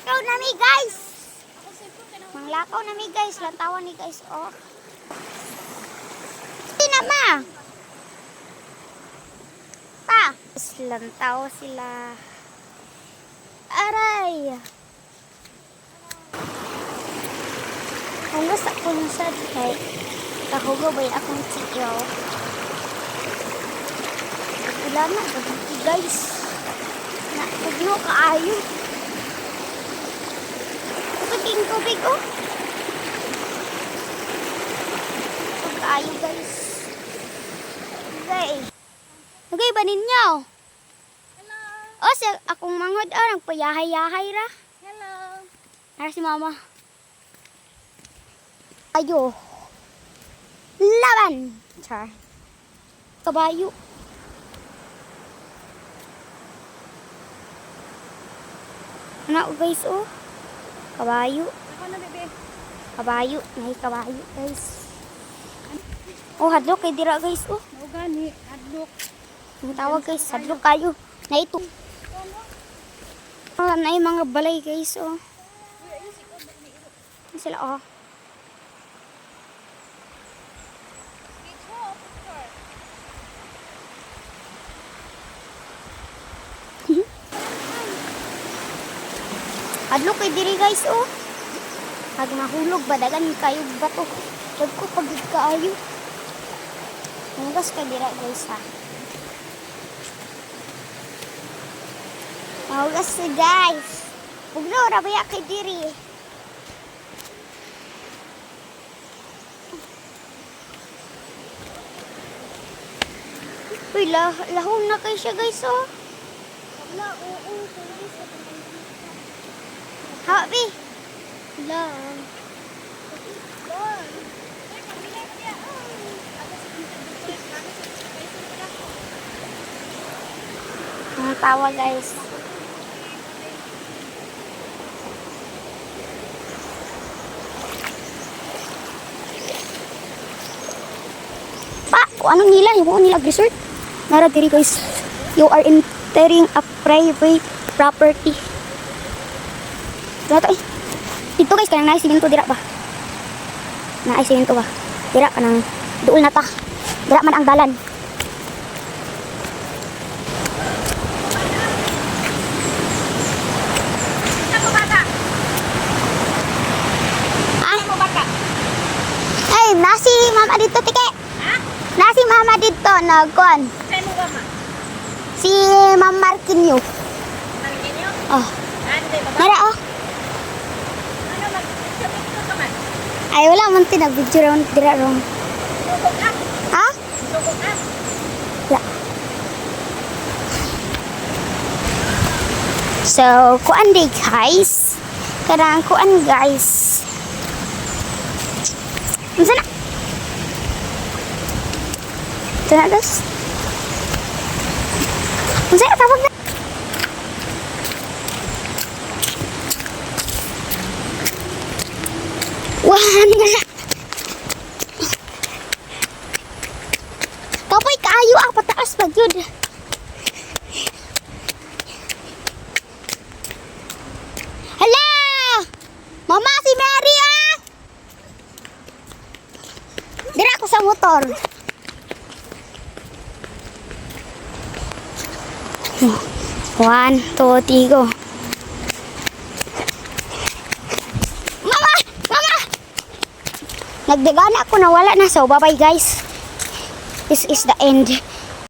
Manglakaw na mi guys. Manglakaw na mi guys. Lantawan ni guys. Oh. Hindi na ma. Pa. Lantaw sila. Aray. Kung gusto ko na sa kay kahugo ba yung akong tiyaw. Wala na. Gagawin guys. Pugno kaayo. King tubig oh. Pug kaayo guys. Okay. Okay ba ninyo? Hello. Oh, si akong mangod arang payahay-yahay ra. Hello. Nara si mama. Ayo. Laban. Char. Kabayo. Anak guys oh. Kabayo. Ako na bebe. Kabayo. May kabayo guys. Oh hadlok kay dira guys oh. Mao gani adlok. Ang tawag guys hadlok kayo. Na ito. Na yung mga balay guys oh. Sila oh. Hadlok kay diri guys oh. Pag mahulog badagan kayo bato. Pag ko pagid kaayo. Mangas ka dira guys ha. Mangas si guys. Pugno ra baya kay diri. Uy, lahom na kay siya guys oh. Wala oo. Habi. Lang. Ang tawa guys. Pa, kung anong nila, yung nila resort. Nara diri guys. You are entering a private property. Dato eh. Dito guys kanang naisiminto dira ba? Naisiminto ba? Dira kanang duol na ta. Dira man ang dalan. Ako bata. Ako bata. Ay, nasi mama dito tike. Ha? Nasi mama dito nagkuan. Say mo ba ma? Si Ma'am Marquinho. Marginyo? Oh, Ande ba? nara oh. Ano mag-sabi ko ka man? Ay wala man tinag-video ron dira ron. Sugod ka? Ha? Sugod ka? Wala. So, kuan day guys. Kanang kuan guys. Unsa na? Unsa na dos? Unsa na tawag na? Wala. Kapoy kaayo pataas pag yun. Hala! Mama si Mary ah! Dira ako sa motor. One, two, three, go. Mama! Mama! Nagdagana ako na wala na. So, bye-bye guys. This is the end.